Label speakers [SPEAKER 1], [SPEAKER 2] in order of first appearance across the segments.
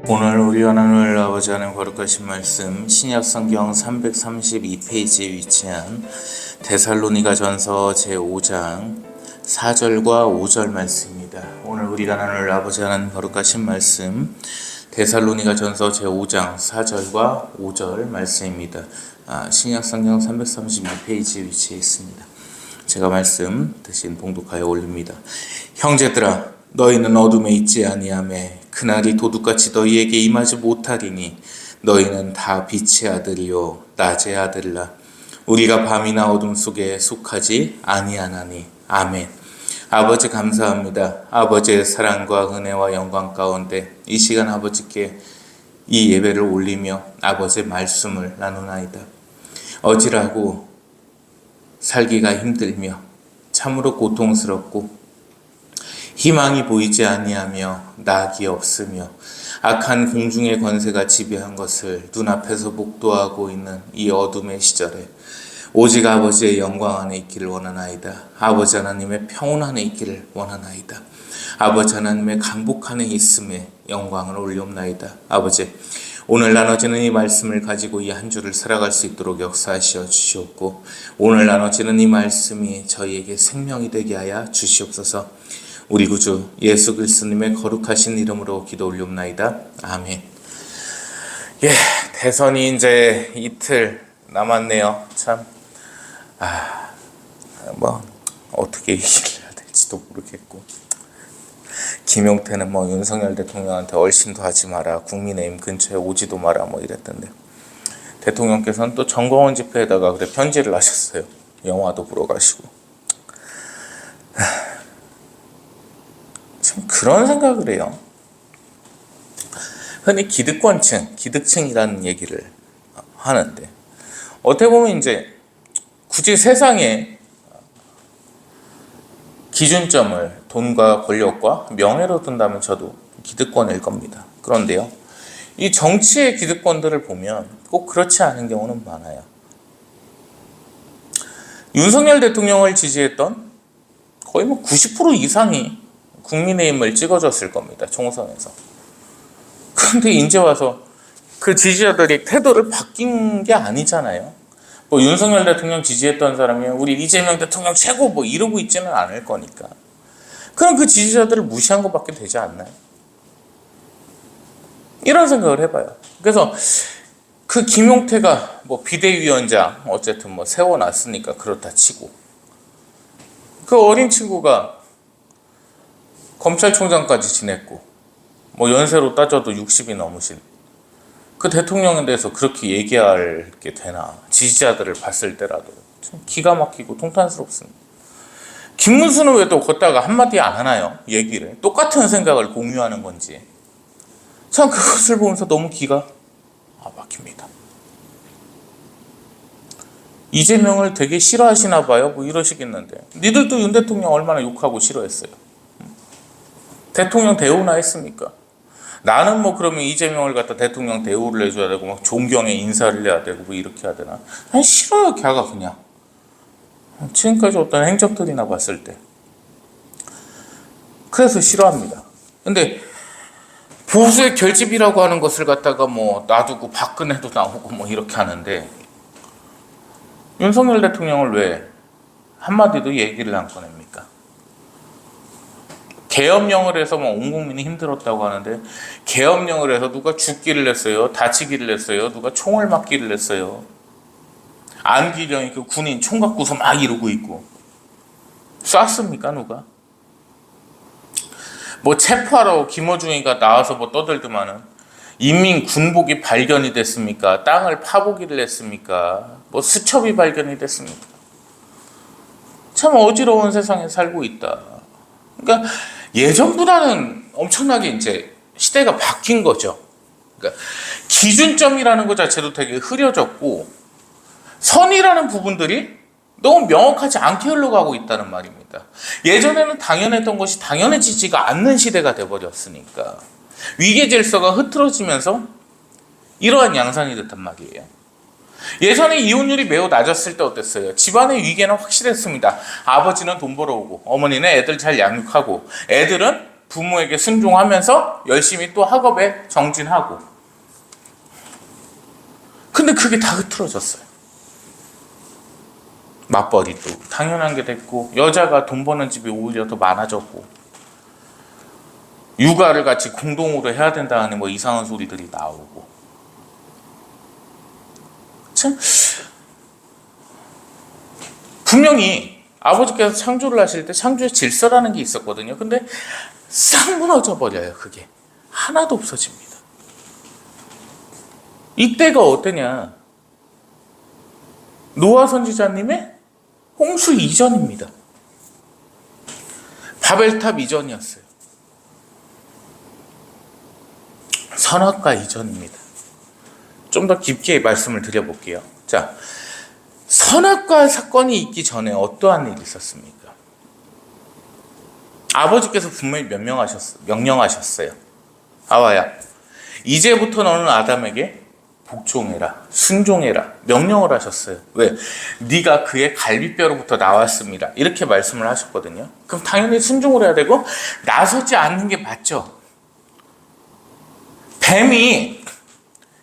[SPEAKER 1] 오늘 우리가 나눌 아버지 하나님 거룩하신 말씀 신약성경 332페이지에 위치한 데살로니가전서 제5장 4절과 5절 말씀입니다. 오늘 우리가 나눌 아버지 하나님 거룩하신 말씀 데살로니가전서 제5장 4절과 5절 말씀입니다. 신약성경 332페이지에 위치해 있습니다. 제가 말씀 대신 봉독하여 올립니다. 형제들아, 너희는 어둠에 있지 아니하매 그날이 도둑같이 너희에게 임하지 못하리니 너희는 다 빛의 아들이요 낮의 아들이라. 우리가 밤이나 어둠 속에 속하지 아니하나니. 아멘. 아버지 감사합니다. 아버지의 사랑과 은혜와 영광 가운데 이 시간 아버지께 이 예배를 올리며 아버지의 말씀을 나누나이다. 어지라고 살기가 힘들며 참으로 고통스럽고 희망이 보이지 아니하며 낙이 없으며 악한 공중의 권세가 지배한 것을 눈앞에서 목도하고 있는 이 어둠의 시절에 오직 아버지의 영광 안에 있기를 원하나이다. 아버지 하나님의 평온 안에 있기를 원하나이다. 아버지 하나님의 강복 안에 있음에 영광을 올리옵나이다. 아버지, 오늘 나눠지는 이 말씀을 가지고 이 한 주를 살아갈 수 있도록 역사하시어 주시옵고 오늘 나눠지는 이 말씀이 저희에게 생명이 되게 하여 주시옵소서. 우리 구주 예수 그리스도님의 거룩하신 이름으로 기도 올리옵나이다. 아멘. 대선이 이제 이틀 남았네요. 참, 어떻게 얘기를 해야 될지도 모르겠고. 김용태는 윤석열 대통령한테 얼씬도 하지 마라, 국민의힘 근처에 오지도 마라 이랬던데, 대통령께서는 또 정거원 집회에다가 그래 편지를 하셨어요. 영화도 보러 가시고. 참 그런 생각을 해요. 흔히 기득층이라는 얘기를 하는데, 어떻게 보면 이제 굳이 세상에 기준점을 돈과 권력과 명예로 둔다면 저도 기득권일 겁니다. 그런데요, 이 정치의 기득권들을 보면 꼭 그렇지 않은 경우는 많아요. 윤석열 대통령을 지지했던 거의 90% 이상이 국민의힘을 찍어줬을 겁니다. 총선에서. 그런데 이제 와서 그 지지자들이 태도를 바뀐 게 아니잖아요. 윤석열 대통령 지지했던 사람이 우리 이재명 대통령 최고 이러고 있지는 않을 거니까. 그럼 그 지지자들을 무시한 것밖에 되지 않나요? 이런 생각을 해봐요. 그래서 그 김용태가 비대위원장 어쨌든 세워놨으니까 그렇다 치고, 그 어린 친구가 검찰총장까지 지냈고 연세로 따져도 60이 넘으신 그 대통령에 대해서 그렇게 얘기할 게 되나. 지지자들을 봤을 때라도 참 기가 막히고 통탄스럽습니다. 김문수는 왜 또 걷다가 한마디 안 하나요? 얘기를. 똑같은 생각을 공유하는 건지. 참 그것을 보면서 너무 기가 막힙니다. 이재명을 되게 싫어하시나 봐요. 이러시겠는데, 니들도 윤 대통령 얼마나 욕하고 싫어했어요. 대통령 대우나 했습니까? 나는 그러면 이재명을 갖다 대통령 대우를 해줘야 되고 존경의 인사를 해야 되고 이렇게 해야 되나? 난 싫어요, 걔가 그냥. 지금까지 어떤 행적들이나 봤을 때. 그래서 싫어합니다. 근데 보수의 결집이라고 하는 것을 갖다가 놔두고 박근혜도 나오고 이렇게 하는데, 윤석열 대통령을 왜 한마디도 얘기를 안 꺼냅니까? 계엄령을 해서 온 국민이 힘들었다고 하는데, 계엄령을 해서 누가 죽기를 했어요? 다치기를 했어요? 누가 총을 맞기를 했어요? 안기정이 그 군인 총 갖고서 이러고 있고, 쐈습니까 누가? 체포하라고 김어중이가 나와서 떠들더만은, 인민 군복이 발견이 됐습니까? 땅을 파보기를 했습니까? 수첩이 발견이 됐습니까? 참 어지러운 세상에 살고 있다. 그러니까 예전보다는 엄청나게 이제 시대가 바뀐 거죠. 그러니까 기준점이라는 것 자체도 되게 흐려졌고, 선이라는 부분들이 너무 명확하지 않게 흘러가고 있다는 말입니다. 예전에는 당연했던 것이 당연해지지가 않는 시대가 돼버렸으니까 위계 질서가 흐트러지면서 이러한 양상이 됐단 말이에요. 예전에 이혼율이 매우 낮았을 때 어땠어요? 집안의 위계는 확실했습니다. 아버지는 돈 벌어오고 어머니는 애들 잘 양육하고 애들은 부모에게 순종하면서 열심히 또 학업에 정진하고. 근데 그게 다 흐트러졌어요. 맞벌이도 당연한 게 됐고, 여자가 돈 버는 집이 오히려 더 많아졌고, 육아를 같이 공동으로 해야 된다는 뭐 이상한 소리들이 나오고. 참 분명히 아버지께서 창조를 하실 때 창조의 질서라는 게 있었거든요. 근데 싹 무너져 버려요. 그게 하나도 없어집니다. 이때가 어떠냐? 노아 선지자님의 홍수 이전입니다. 바벨탑 이전이었어요. 선악과 이전입니다. 좀 더 깊게 말씀을 드려볼게요. 자, 선악과 사건이 있기 전에 어떠한 일이 있었습니까? 아버지께서 분명히 명령하셨어요. 아와야, 이제부터 너는 아담에게 복종해라, 순종해라, 명령을 하셨어요. 왜? 네가 그의 갈비뼈로부터 나왔습니다. 이렇게 말씀을 하셨거든요. 그럼 당연히 순종을 해야 되고 나서지 않는 게 맞죠. 뱀이,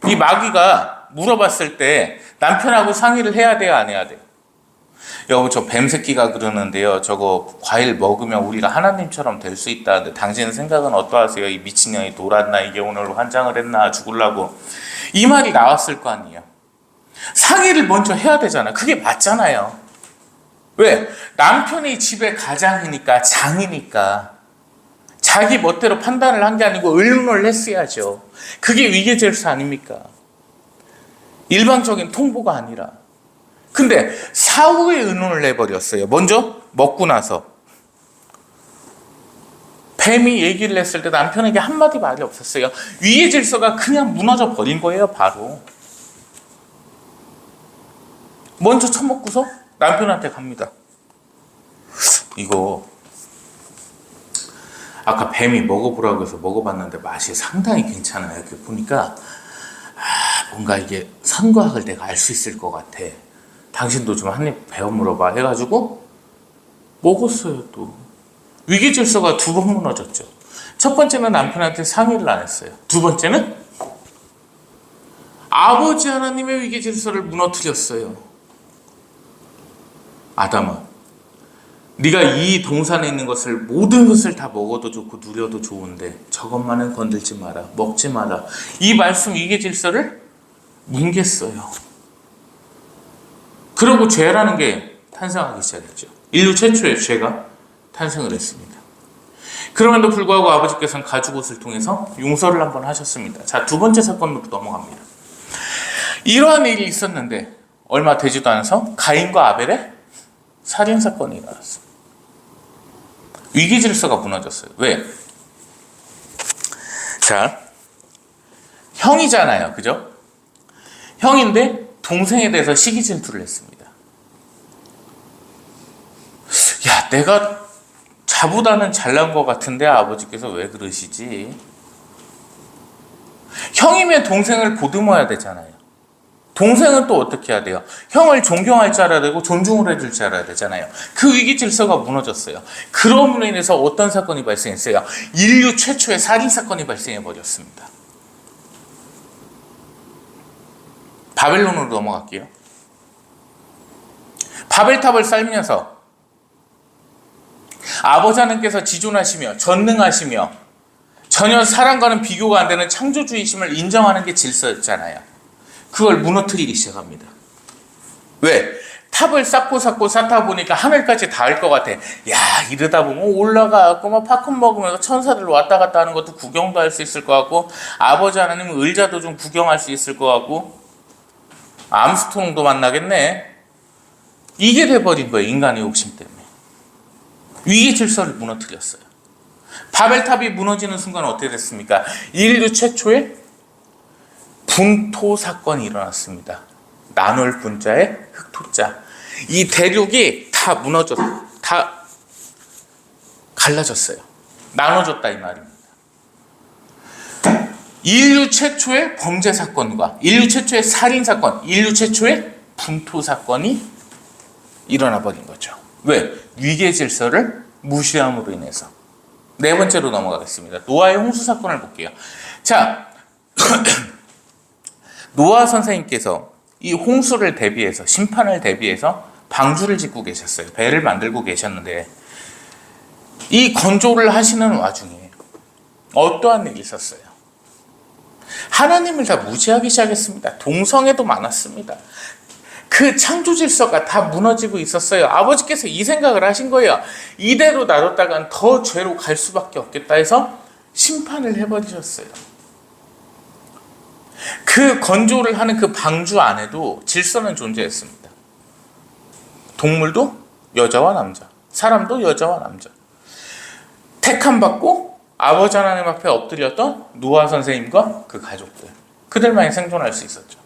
[SPEAKER 1] 이 마귀가 물어봤을 때 남편하고 상의를 해야 돼요, 안 해야 돼요? 여보, 저 뱀 새끼가 그러는데요, 저거 과일 먹으면 우리가 하나님처럼 될 수 있다는데 당신 생각은 어떠하세요? 이 미친년이 돌았나, 이게 오늘 환장을 했나, 죽으려고. 이 말이 나왔을 거 아니에요. 상의를 먼저 해야 되잖아. 그게 맞잖아요. 왜? 남편이 집의 가장이니까, 장이니까 자기 멋대로 판단을 한 게 아니고 의논을 했어야죠. 그게 위계질서 아닙니까? 일방적인 통보가 아니라. 근데 사후에 의논을 해버렸어요. 먼저 먹고 나서. 뱀이 얘기를 했을 때 남편에게 한마디 말이 없었어요. 위계질서가 그냥 무너져 버린 거예요, 바로. 먼저 처먹고서 남편한테 갑니다. 이거 아까 뱀이 먹어보라고 해서 먹어봤는데 맛이 상당히 괜찮아요. 이렇게 보니까 뭔가 이게 선과학을 내가 알 수 있을 것 같아. 당신도 좀 한 입 배워 물어봐 해가지고 먹었어요. 또 위계질서가 두 번 무너졌죠. 첫 번째는 남편한테 상의를 안 했어요. 두 번째는 아버지 하나님의 위계질서를 무너뜨렸어요. 아담아, 네가 이 동산에 있는 것을, 모든 것을 다 먹어도 좋고 누려도 좋은데 저것만은 건들지 마라, 먹지 마라. 이 말씀, 위계질서를 뭉갰어요. 그리고 죄라는 게 탄생하기 시작했죠. 인류 최초의 죄가 탄생을 했습니다. 그럼에도 불구하고 아버지께서는 가죽옷을 통해서 용서를 한번 하셨습니다. 자, 두 번째 사건으로 넘어갑니다. 이러한 일이 있었는데 얼마 되지도 않아서 가인과 아벨의 살인사건이 일어났습니다. 위기질서가 무너졌어요. 왜? 자, 형이잖아요. 그죠? 형인데 동생에 대해서 시기 질투를 했습니다. 야, 내가 자보다는 잘난 것 같은데 아버지께서 왜 그러시지? 형이면 동생을 보듬어야 되잖아요. 동생은 또 어떻게 해야 돼요? 형을 존경할 줄 알아야 되고 존중을 해줄 줄 알아야 되잖아요. 그 위기 질서가 무너졌어요. 그럼으로 인해서 어떤 사건이 발생했어요? 인류 최초의 살인사건이 발생해버렸습니다. 바벨론으로 넘어갈게요. 바벨탑을 쌓으면서 아버지 하나님께서 지존하시며 전능하시며 전혀 사람과는 비교가 안 되는 창조주의심을 인정하는 게 질서였잖아요. 그걸 무너뜨리기 시작합니다. 왜? 탑을 쌓고 쌓다 보니까 하늘까지 닿을 것 같아. 야, 이러다 보면 올라가고 막 팝콘 먹으면서 천사들 왔다 갔다 하는 것도 구경도 할 수 있을 것 같고, 아버지 하나님은 의자도 좀 구경할 수 있을 것 같고, 암스트롱도 만나겠네. 이게 돼버린 거예요. 인간의 욕심 때문에. 위기 질서를 무너뜨렸어요. 바벨탑이 무너지는 순간 어떻게 됐습니까? 인류 최초의 분토 사건이 일어났습니다. 나눌 분자에 흑토자. 이 대륙이 다 다 갈라졌어요. 나눠졌다 이 말입니다. 인류 최초의 범죄 사건과 인류 최초의 살인 사건, 인류 최초의 분토 사건이 일어나 버린 거죠. 왜? 위계 질서를 무시함으로 인해서. 네 번째로 넘어가겠습니다. 노아의 홍수 사건을 볼게요. 자, 노아 선생님께서 이 홍수를 대비해서, 심판을 대비해서 방주를 짓고 계셨어요. 배를 만들고 계셨는데, 이 건조를 하시는 와중에 어떠한 일이 있었어요? 하나님을 다 무시하기 시작했습니다. 동성애도 많았습니다. 그 창조 질서가 다 무너지고 있었어요. 아버지께서 이 생각을 하신 거예요. 이대로 놔뒀다간 더 죄로 갈 수밖에 없겠다 해서 심판을 해버리셨어요. 그 건조를 하는 그 방주 안에도 질서는 존재했습니다. 동물도 여자와 남자, 사람도 여자와 남자. 택함 받고 아버지 하나님 앞에 엎드렸던 노아 선생님과 그 가족들, 그들만이 생존할 수 있었죠.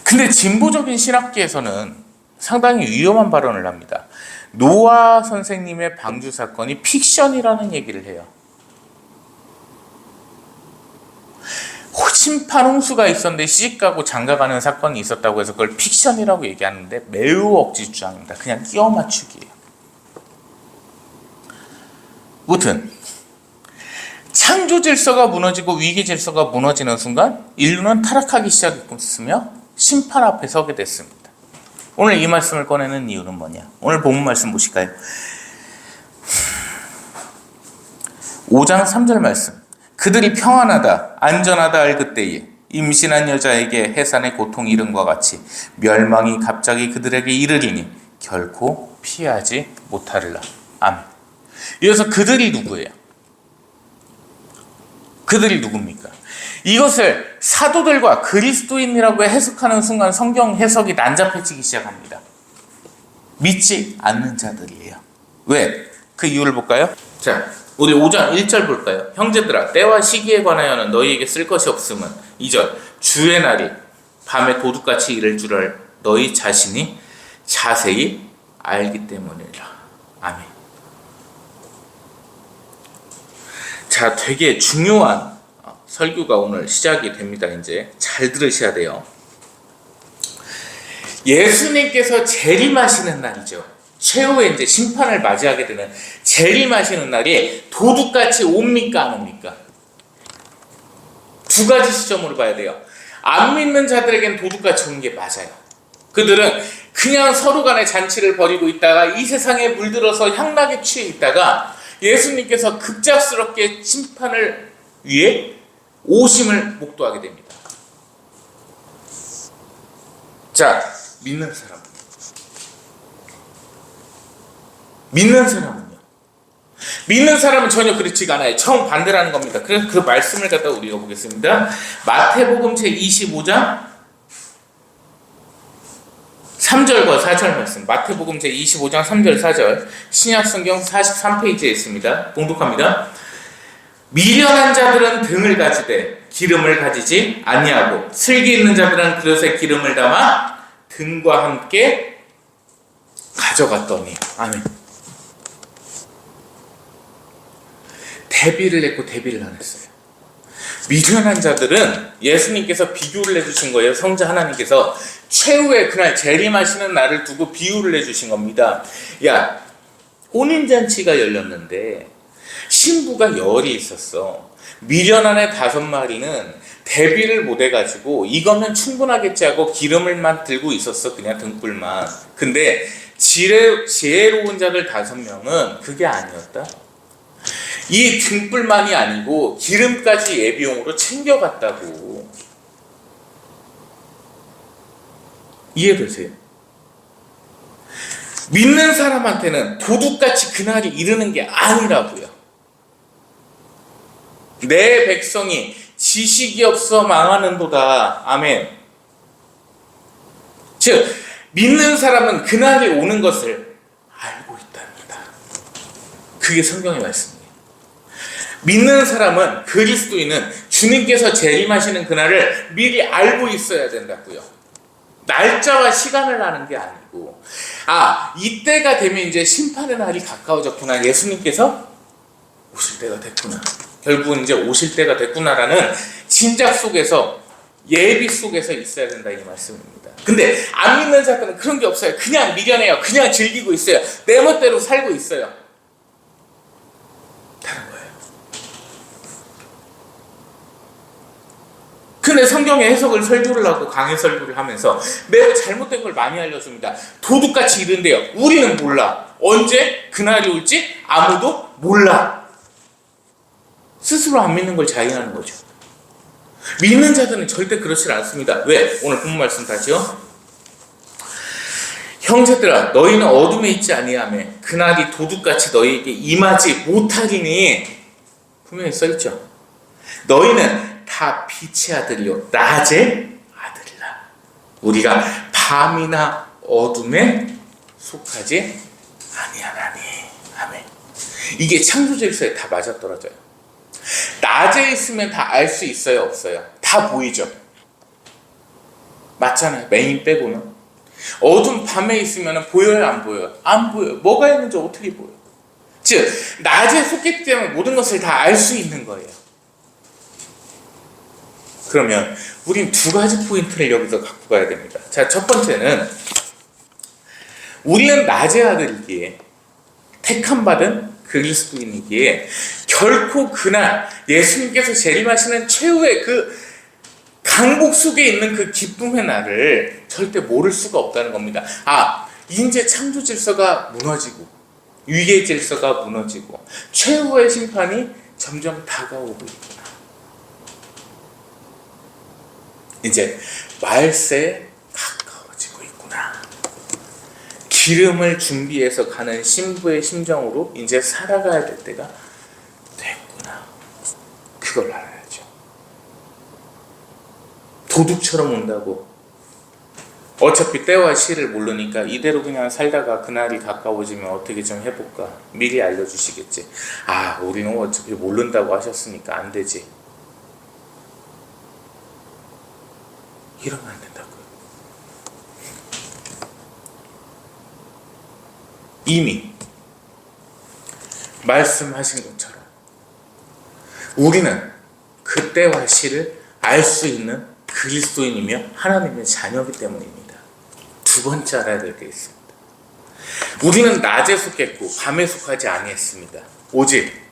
[SPEAKER 1] 근데 진보적인 신학계에서는 상당히 위험한 발언을 합니다. 노아 선생님의 방주 사건이 픽션이라는 얘기를 해요. 심판 홍수가 있었는데 시집가고 장가가는 사건이 있었다고 해서 그걸 픽션이라고 얘기하는데 매우 억지 주장입니다. 그냥 끼워 맞추기예요. 무튼 창조 질서가 무너지고 위기 질서가 무너지는 순간 인류는 타락하기 시작했으며 심판 앞에 서게 됐습니다. 오늘 이 말씀을 꺼내는 이유는 뭐냐? 오늘 본문 말씀 보실까요? 5장 3절 말씀. 그들이 평안하다, 안전하다 할 그때에 임신한 여자에게 해산의 고통이 이름과 같이 멸망이 갑자기 그들에게 이르리니 결코 피하지 못하리라. 아멘. 이어서 그들이 누구예요? 그들이 누굽니까? 이것을 사도들과 그리스도인이라고 해석하는 순간 성경 해석이 난잡해지기 시작합니다. 믿지 않는 자들이에요. 왜? 그 이유를 볼까요? 자, 우리 5장 1절 볼까요? 형제들아, 때와 시기에 관하여는 너희에게 쓸 것이 없음은 2절, 주의 날이 밤에 도둑같이 이를 줄을 너희 자신이 자세히 알기 때문이라. 아멘. 자, 되게 중요한 설교가 오늘 시작이 됩니다. 이제 잘 들으셔야 돼요. 예수님께서 재림하시는 날이죠. 최후의 이제 심판을 맞이하게 되는 재림하시는 날이 도둑같이 옵니까 안 옵니까? 두 가지 시점으로 봐야 돼요. 안 믿는 자들에겐 도둑같이 오는 게 맞아요. 그들은 그냥 서로 간에 잔치를 벌이고 있다가 이 세상에 물들어서 향락에 취해 있다가 예수님께서 급작스럽게 심판을 위해 오심을 목도하게 됩니다. 자, 믿는 사람. 믿는 사람은요? 믿는 사람은 전혀 그렇지가 않아요. 정반대라는 겁니다. 그래서 그 말씀을 갖다 우리가 보겠습니다. 마태복음 제25장 3절과 4절 말씀. 마태복음 제25장 3절 4절 신약성경 43페이지에 있습니다. 봉독합니다. 미련한 자들은 등을 가지되 기름을 가지지 아니하고 슬기 있는 자들은 그릇에 기름을 담아 등과 함께 가져갔더니. 아멘. 대비를 했고 대비를 안 했어요. 미련한 자들은 예수님께서 비교를 해주신 거예요. 성자 하나님께서 최후의 그날 재림하시는 날을 두고 비유를 해주신 겁니다. 야, 혼인잔치가 열렸는데 신부가 열이 있었어. 미련한 애 5마리는 대비를 못 해가지고 이거면 충분하겠지 하고 기름을만 들고 있었어. 그냥 등불만. 근데 지혜로운 자들 5명은 그게 아니었다. 이 등불만이 아니고 기름까지 예비용으로 챙겨갔다고. 이해되세요? 믿는 사람한테는 도둑같이 그날이 이르는 게 아니라고요. 내 백성이 지식이 없어 망하는도다. 아멘. 즉 믿는 사람은 그날이 오는 것을 알고 있답니다. 그게 성경의 말씀이에요. 믿는 사람은, 그리스도인은 주님께서 재림하시는 그날을 미리 알고 있어야 된다고요. 날짜와 시간을 아는 게 아니고, 이때가 되면 이제 심판의 날이 가까워졌구나, 예수님께서 오실 때가 됐구나, 결국은 이제 오실 때가 됐구나라는 짐작 속에서, 예비 속에서 있어야 된다, 이 말씀입니다. 근데 안 믿는 자들은 그런 게 없어요. 그냥 미련해요. 그냥 즐기고 있어요. 내 멋대로 살고 있어요. 근데 성경의 해석을 설교를 하고 강의 설교를 하면서 매우 잘못된 걸 많이 알려줍니다. 도둑같이 이른대요. 우리는 몰라. 언제 그날이 올지 아무도 몰라. 스스로 안 믿는 걸 자인하는 거죠. 믿는 자들은 절대 그렇지 않습니다. 왜? 오늘 본문 말씀 다시요. 형제들아 너희는 어둠에 있지 아니하며 그날이 도둑같이 너희에게 임하지 못하리니 분명히 써있죠. 너희는 다 빛의 아들이요 낮의 아들이라. 우리가 밤이나 어둠에 속하지 아니하나니. 아멘. 이게 창조질서에 다 맞아떨어져요. 낮에 있으면 다 알 수 있어요 없어요? 다 보이죠. 맞잖아요. 메인 빼고는. 어두운 밤에 있으면 보여요 안 보여요? 안 보여요. 뭐가 있는지 어떻게 보여요? 즉 낮에 속했기 때문에 모든 것을 다 알 수 있는 거예요. 그러면 우린 두 가지 포인트를 여기서 갖고 가야 됩니다. 자, 첫 번째는 우리는 낮의 아들이기에 택함 받은 그리스도인이기에 결코 그날 예수님께서 재림하시는 최후의 그 강복 속에 있는 그 기쁨의 날을 절대 모를 수가 없다는 겁니다. 아, 이제 창조 질서가 무너지고 위계 질서가 무너지고 최후의 심판이 점점 다가오고 있구나. 이제 말세에 가까워지고 있구나. 기름을 준비해서 가는 신부의 심정으로 이제 살아가야 될 때가 됐구나. 그걸 알아야죠. 도둑처럼 온다고 어차피 때와 시를 모르니까 이대로 그냥 살다가 그날이 가까워지면 어떻게 좀 해볼까 미리 알려주시겠지. 아, 우리는 어차피 모른다고 하셨으니까 안 되지. 이러면 안 된다고요. 이미 말씀하신 것처럼 우리는 그때와 시를 알 수 있는 그리스도인이며 하나님의 자녀이기 때문입니다. 두 번째 알아야 될 게 있습니다. 우리는 낮에 속했고 밤에 속하지 아니했습니다. 오직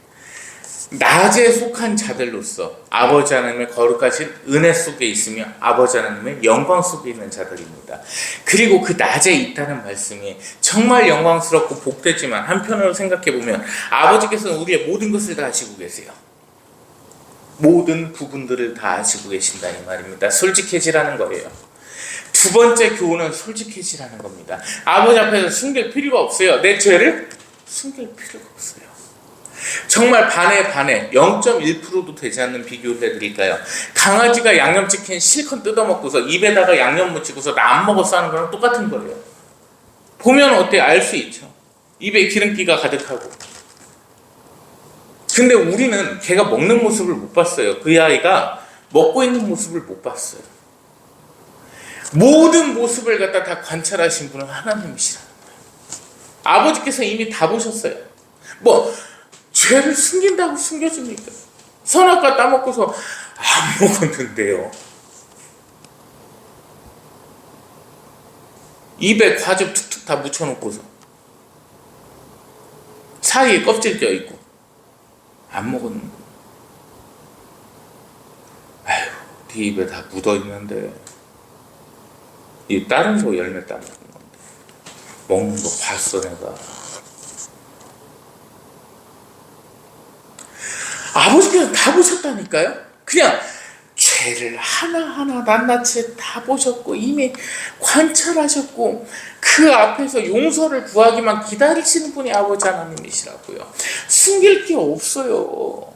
[SPEAKER 1] 낮에 속한 자들로서 아버지 하나님의 거룩하신 은혜 속에 있으며 아버지 하나님의 영광 속에 있는 자들입니다. 그리고 그 낮에 있다는 말씀이 정말 영광스럽고 복되지만 한편으로 생각해보면 아버지께서는 우리의 모든 것을 다 아시고 계세요. 모든 부분들을 다 아시고 계신다 이 말입니다. 솔직해지라는 거예요. 두 번째 교훈은 솔직해지라는 겁니다. 아버지 앞에서 숨길 필요가 없어요. 내 죄를 숨길 필요가 없어요. 정말 반에 반에 0.1%도 되지 않는 비교를 해드릴까요? 강아지가 양념치킨 실컷 뜯어먹고서 입에다가 양념 묻히고서 나 안 먹었어 하는 거랑 똑같은 거예요. 보면 어때? 알 수 있죠. 입에 기름기가 가득하고. 근데 우리는 걔가 먹는 모습을 못 봤어요. 그 아이가 먹고 있는 모습을 못 봤어요. 모든 모습을 갖다 다 관찰하신 분은 하나님이시라는 거예요. 아버지께서 이미 다 보셨어요. 뭐 죄를 숨긴다고 숨겨줍니까? 선악과 따먹고서 안 먹었는데요. 입에 과즙 툭툭 다 묻혀놓고서 사이에 껍질 껴있고 안 먹었는데 아휴 네 입에 다 묻어있는데 이 다른 거 열매 따먹는 건데 먹는 거 봤어 내가. 아버지께서 다 보셨다니까요. 그냥 죄를 하나하나 낱낱이 다 보셨고 이미 관찰하셨고 그 앞에서 용서를 구하기만 기다리시는 분이 아버지 하나님이시라고요. 숨길 게 없어요.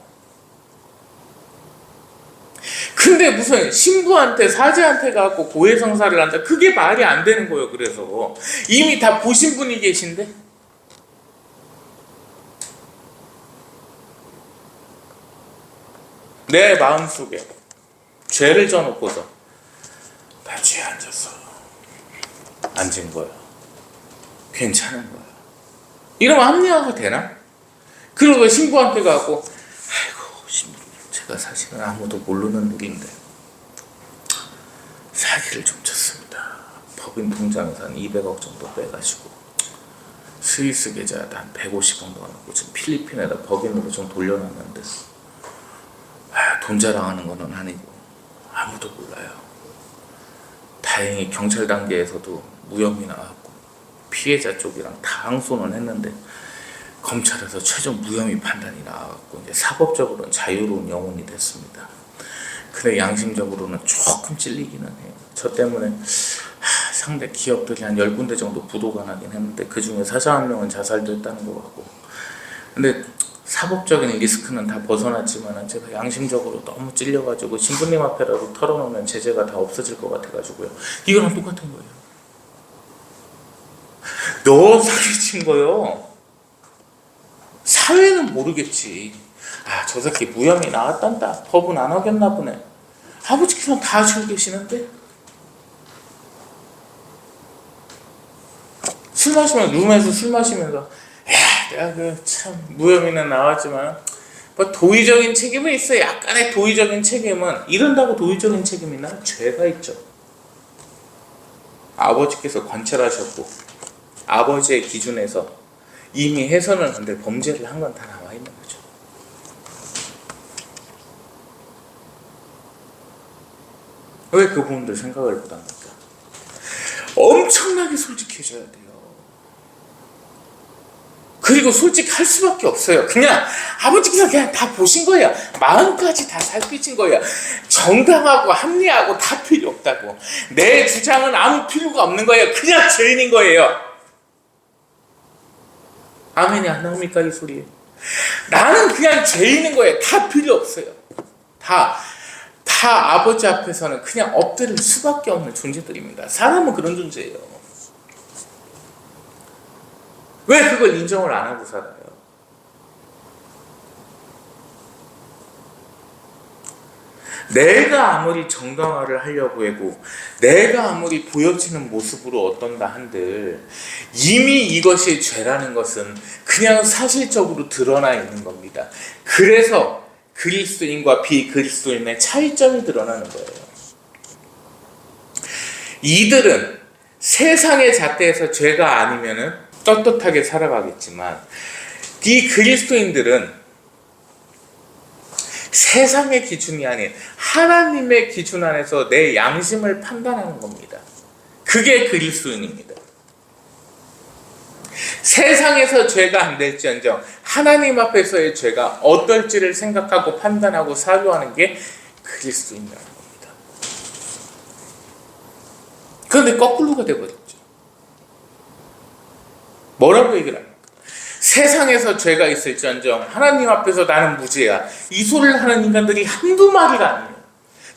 [SPEAKER 1] 근데 무슨 신부한테 사제한테 가고 고해성사를 한다. 그게 말이 안 되는 거예요. 그래서 이미 다 보신 분이 계신데 내 마음속에 죄를 져놓고서 나 죄에 앉았어. 앉은 거야. 괜찮은 거야. 이러면 합리화가 되나? 그리고 신부한테 가고 아이고 신부 제가 사실은 아무도 모르는 일인데 사기를 좀 쳤습니다. 법인 통장에서 한 200억 정도 빼가지고 스위스 계좌에 한 150억 넣어놓고 지금 필리핀에다 법인으로 좀 돌려놨는데 돈 자랑하는 거는 아니고 아무도 몰라요. 다행히 경찰 단계에서도 무혐의 나왔고 피해자 쪽이랑 다 항소는 했는데 검찰에서 최종 무혐의 판단이 나와갖고 이제 사법적으로는 자유로운 영혼이 됐습니다. 근데 양심적으로는 조금 찔리기는 해요. 저 때문에 상대 기업들이 한 10군데 정도 부도가 나긴 했는데 그 중에 사장 한 명은 자살도 했다는 거 같고, 근데 사법적인 리스크는 다 벗어났지만 제가 양심적으로 너무 찔려가지고 신부님 앞에라도 털어놓으면 제재가 다 없어질 것 같아가지고요. 이거랑 똑같은 거예요. 너 사기친 거요. 사회는 모르겠지. 저 새끼 무혐의 나왔단다. 법은 안 어겼나 보네. 아버지께서는 다 아시고 계시는데? 술 마시면 룸에서 술 마시면서 내가 참 무혐의는 나왔지만 뭐 도의적인 책임은 있어. 약간의 도의적인 책임은, 이런다고 도의적인 책임이나 죄가 있죠. 아버지께서 관찰하셨고 아버지의 기준에서 이미 해서는 안 될 범죄를 한 건 다 나와 있는 거죠. 왜 그 부분들 생각을 못합니까? 엄청나게 솔직해져야 돼요. 그리고 솔직할 수밖에 없어요. 그냥 아버지께서 그냥 다 보신 거예요. 마음까지 다 살피신 거예요. 정당하고 합리하고 다 필요 없다고. 내 주장은 아무 필요가 없는 거예요. 그냥 죄인인 거예요. 아멘이 안 나옵니까 이 소리? 나는 그냥 죄인인 거예요. 다 필요 없어요. 다 아버지 앞에서는 그냥 엎드릴 수밖에 없는 존재들입니다. 사람은 그런 존재예요. 왜 그걸 인정을 안 하고 살아요? 내가 아무리 정당화를 하려고 하고 내가 아무리 보여지는 모습으로 어떤다 한들 이미 이것이 죄라는 것은 그냥 사실적으로 드러나 있는 겁니다. 그래서 그리스도인과 비그리스도인의 차이점이 드러나는 거예요. 이들은 세상의 잣대에서 죄가 아니면은 떳떳하게 살아가겠지만 비그리스도인들은 세상의 기준이 아닌 하나님의 기준 안에서 내 양심을 판단하는 겁니다. 그게 그리스도인입니다. 세상에서 죄가 안 될지언정 하나님 앞에서의 죄가 어떨지를 생각하고 판단하고 사유하는 게 그리스도인이라는 겁니다. 그런데 거꾸로가 돼버렸죠. 뭐라고 얘기를 합니까? 세상에서 죄가 있을지언정 하나님 앞에서 나는 무죄야. 이 소리를 하는 인간들이 한두 마리가 아니에요.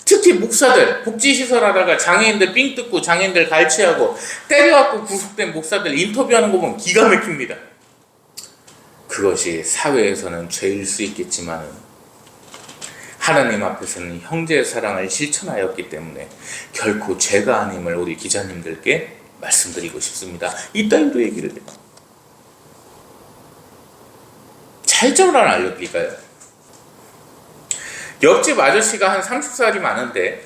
[SPEAKER 1] 특히 목사들, 복지시설 하다가 장애인들 삥 뜯고 장애인들 갈취하고 때려갖고 구속된 목사들 인터뷰하는 거 보면 기가 막힙니다. 그것이 사회에서는 죄일 수 있겠지만 하나님 앞에서는 형제의 사랑을 실천하였기 때문에 결코 죄가 아님을 우리 기자님들께 말씀드리고 싶습니다. 이따위로 얘기를 해요. 차이점을 하나 알려드릴까요? 옆집 아저씨가 한 30살이 많은데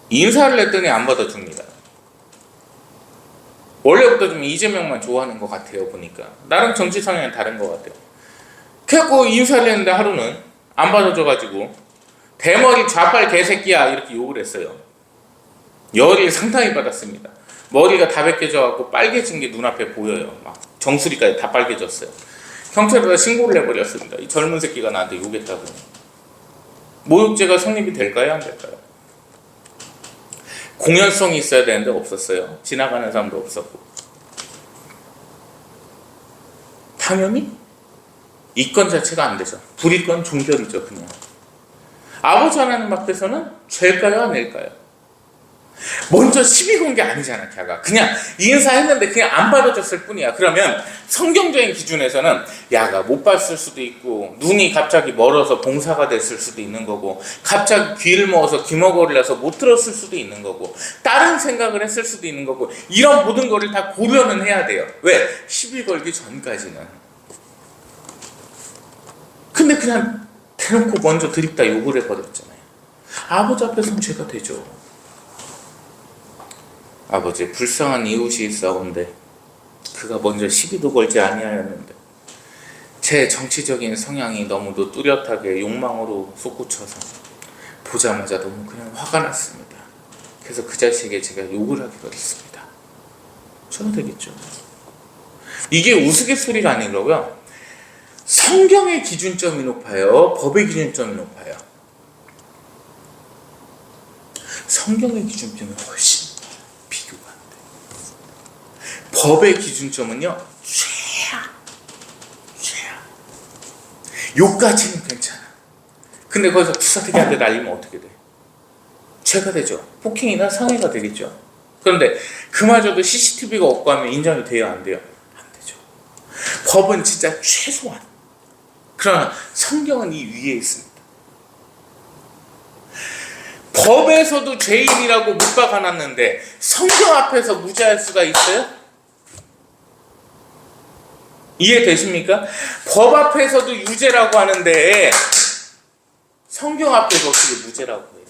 [SPEAKER 1] 인사를 했더니 안 받아줍니다. 원래부터 좀 이재명만 좋아하는 것 같아요. 보니까 나랑 정치 성향이 다른 것 같아요. 그래갖고 인사를 했는데 하루는 안 받아줘가지고 대머리 좌빨 개새끼야 이렇게 욕을 했어요. 열이 상당히 받았습니다. 머리가 다 벗겨져갖고 빨개진 게 눈앞에 보여요. 막 정수리까지 다 빨개졌어요. 경찰에다 신고를 해버렸습니다. 이 젊은 새끼가 나한테 욕했다고. 모욕죄가 성립이 될까요? 안 될까요? 공연성이 있어야 되는데 없었어요. 지나가는 사람도 없었고. 당연히 이 건 자체가 안 되죠. 불이건 종결이죠. 그냥. 아버지 하나님 앞에서는 죄일까요? 아닐까요? 먼저 시비 건 게 아니잖아. 걔가 그냥 인사했는데 그냥 안 받아줬을 뿐이야. 그러면 성경적인 기준에서는 야가 못 봤을 수도 있고 눈이 갑자기 멀어서 봉사가 됐을 수도 있는 거고 갑자기 귀를 먹어서 귀머거리를 해서 못 들었을 수도 있는 거고 다른 생각을 했을 수도 있는 거고 이런 모든 거를 다 고려는 해야 돼요. 왜? 시비 걸기 전까지는. 근데 그냥 대놓고 먼저 드립다 욕을 해버렸잖아요. 아버지 앞에서는 죄가 되죠. 아버지 불쌍한 이웃이 있사온데 그가 먼저 시비도 걸지 아니하였는데 제 정치적인 성향이 너무도 뚜렷하게 욕망으로 솟구쳐서 보자마자 너무 그냥 화가 났습니다. 그래서 그 자식에게 제가 욕을 하기로 했습니다. 저도 되겠죠. 이게 우스갯소리가 아니고요. 성경의 기준점이 높아요? 법의 기준점이 높아요? 성경의 기준점이 훨씬 비교가 안 돼요. 법의 기준점은요, 죄야. 욕까지는 괜찮아. 근데 거기서 구사대기한테 날리면 어떻게 돼? 죄가 되죠. 폭행이나 상해가 되겠죠. 그런데 그마저도 CCTV가 없고 하면 인정이 돼요, 안 돼요? 안 되죠. 법은 진짜 최소한. 그러나 성경은 이 위에 있습니다. 법에서도 죄인이라고 못 박아놨는데 성경 앞에서 무죄할 수가 있어요? 이해되십니까? 법 앞에서도 유죄라고 하는데 성경 앞에서 어떻게 무죄라고 해요?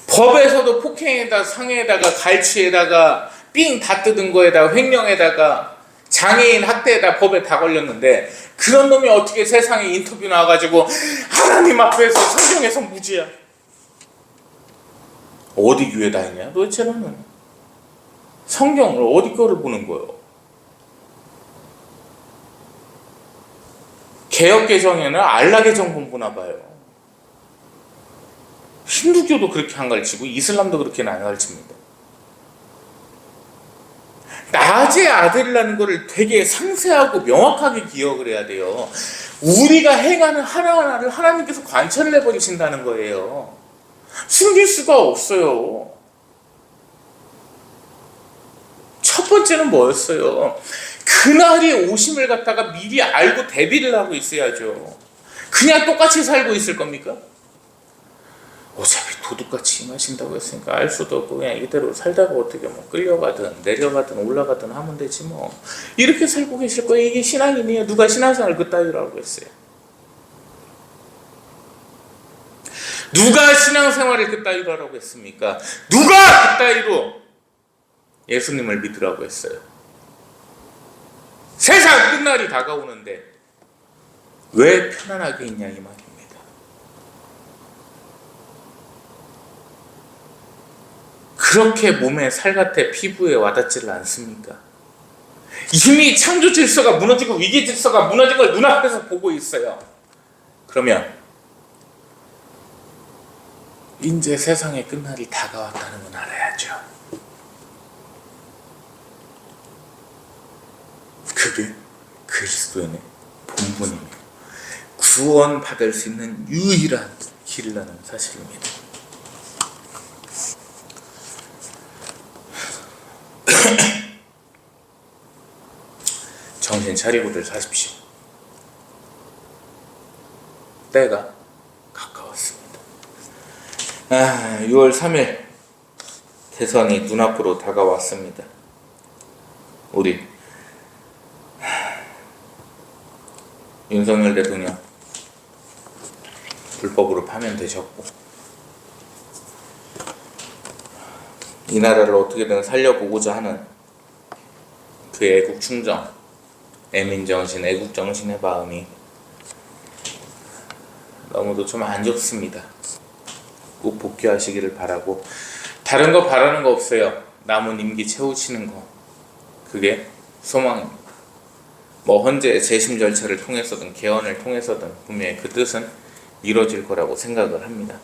[SPEAKER 1] 법에서도 폭행에다가 상해에다가 갈취에다가 삥 다 뜯은 거에다가 횡령에다가 장애인 학대에다 법에 다 걸렸는데 그런 놈이 어떻게 세상에 인터뷰 나와가지고 하나님 앞에서 성경에서 무죄야? 어디 교회 다니냐 도대체는? 성경을 어디 거를 보는 거예요? 개혁개정에는 알라개정 공부나 봐요. 힌두교도 그렇게 안 가르치고 이슬람도 그렇게는 안 가르칩니다. 낮의 아들이라는 것을 되게 상세하고 명확하게 기억을 해야 돼요. 우리가 행하는 하나하나를 하나님께서 관찰을 해버리신다는 거예요. 숨길 수가 없어요. 첫 번째는 뭐였어요? 그날이 오심을 갖다가 미리 알고 대비를 하고 있어야죠. 그냥 똑같이 살고 있을 겁니까? 어차피 도둑같이 임하신다고 했으니까 알 수도 없고 그냥 이대로 살다가 어떻게 뭐 끌려가든 내려가든 올라가든 하면 되지 뭐. 이렇게 살고 계실 거예요. 이게 신앙이네요. 누가 신앙생활을 그따위라고 했어요? 누가 신앙생활을 그따위로 하라고 했습니까? 누가 그따위로 예수님을 믿으라고 했어요? 세상 끝날이 다가오는데 왜 편안하게 있냐 이 말입니다. 그렇게 몸에 살같아 피부에 와닿지를 않습니까? 이미 창조 질서가 무너지고 위기 질서가 무너진 걸 눈앞에서 보고 있어요. 그러면 이제 세상의 끝날이 다가왔다는 건 알아야죠. 그게 그리스도인의 본분이며 구원받을 수 있는 유일한 길이라는 사실입니다. 정신 차리고들 사십시오. 때가 가까웠습니다. 6월 3일 대선이 눈앞으로 다가왔습니다. 우리 윤석열 대통령 불법으로 파면되셨고 이 나라를 어떻게든 살려보고자 하는 그 애국 충정, 애민정신, 애국정신의 마음이 너무도 좀 안 좋습니다. 꼭 복귀하시기를 바라고, 다른 거 바라는 거 없어요. 남은 임기 채우시는 거, 그게 소망입니다. 뭐 헌재 재심 절차를 통해서든 개헌을 통해서든 분명히 그 뜻은 이루어질 거라고 생각을 합니다.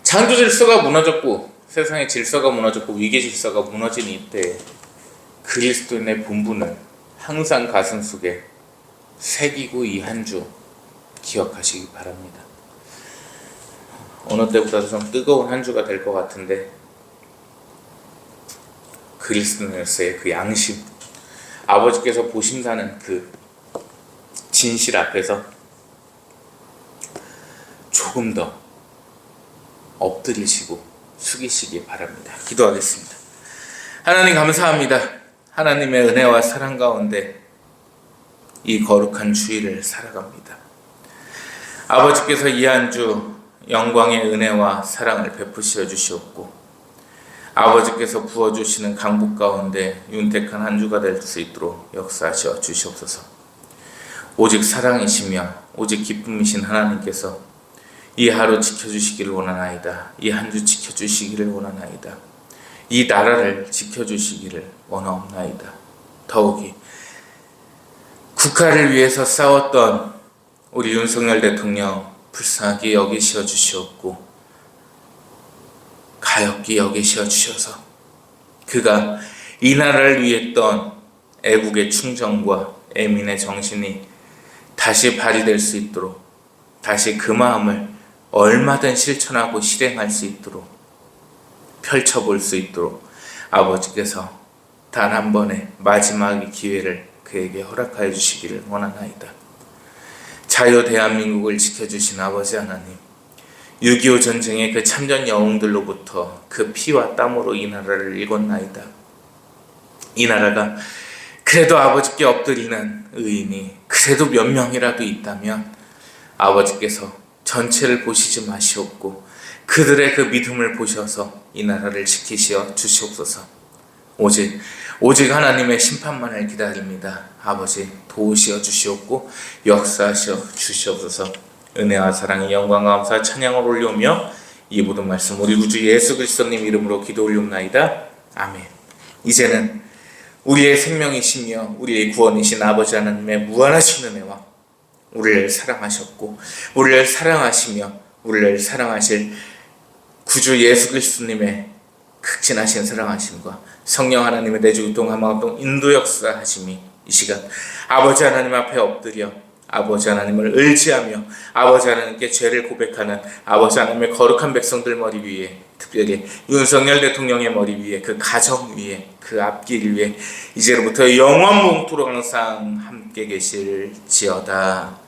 [SPEAKER 1] 창조 질서가 무너졌고 세상의 질서가 무너졌고 위기 질서가 무너진 이때 그리스도인의 본분을 항상 가슴속에 새기고 이 한 주 기억하시기 바랍니다. 어느 때보다도 좀 뜨거운 한 주가 될 것 같은데 그리스도인으로서의 그 양심, 아버지께서 보신다는 그 진실 앞에서 조금 더 엎드리시고 숙이시기 바랍니다. 기도하겠습니다. 하나님 감사합니다. 하나님의 은혜와 사랑 가운데 이 거룩한 주일을 살아갑니다. 아버지께서 이 한 주 영광의 은혜와 사랑을 베푸시어 주시옵고 아버지께서 부어주시는 강복 가운데 윤택한 한 주가 될 수 있도록 역사하시어 주시옵소서. 오직 사랑이시며 오직 기쁨이신 하나님께서 이 하루 지켜주시기를 원하나이다. 이 한 주 지켜주시기를 원하나이다. 이 나라를 지켜주시기를 원하옵나이다. 더욱이 국가를 위해서 싸웠던 우리 윤석열 대통령 불쌍하게 여기시어 주시옵고 가엾게 여기시어 주셔서 그가 이 나라를 위했던 애국의 충정과 애민의 정신이 다시 발휘될 수 있도록, 다시 그 마음을 얼마든 실천하고 실행할 수 있도록, 펼쳐볼 수 있도록 아버지께서 단 한 번의 마지막의 기회를 그에게 허락하여 주시기를 원하나이다. 자유 대한민국을 지켜주신 아버지 하나님, 6.25 전쟁의 그 참전 영웅들로부터 그 피와 땀으로 이 나라를 일궜나이다. 이 나라가 그래도 아버지께 엎드리는 의인이 그래도 몇 명이라도 있다면 아버지께서 전체를 보시지 마시옵고 그들의 그 믿음을 보셔서 이 나라를 지키시어 주시옵소서. 오직 하나님의 심판만을 기다립니다. 아버지 도우시어 주시옵고 역사하시어 주시옵소서. 은혜와 사랑의 영광 감사 찬양을 올려오며 이 모든 말씀 우리 구주 예수 그리스도님 이름으로 기도 올리옵나이다. 아멘. 이제는 우리의 생명이시며 우리의 구원이신 아버지 하나님의 무한하신 은혜와 우리를 사랑하셨고 우리를 사랑하시며 우리를 사랑하실 구주 예수 그리스도님의 극진하신 사랑하심과 성령 하나님의 내주교통함과 인도 역사하심이 이 시간 아버지 하나님 앞에 엎드려 아버지 하나님을 의지하며 아버지 하나님께 죄를 고백하는 아버지 하나님의 거룩한 백성들 머리 위에, 특별히 윤석열 대통령의 머리 위에, 그 가정 위에, 그 앞길 위에 이제로부터 영원토록 항상 함께 계실지어다.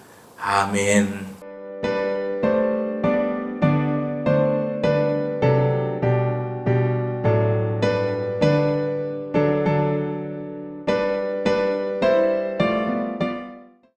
[SPEAKER 1] 아멘.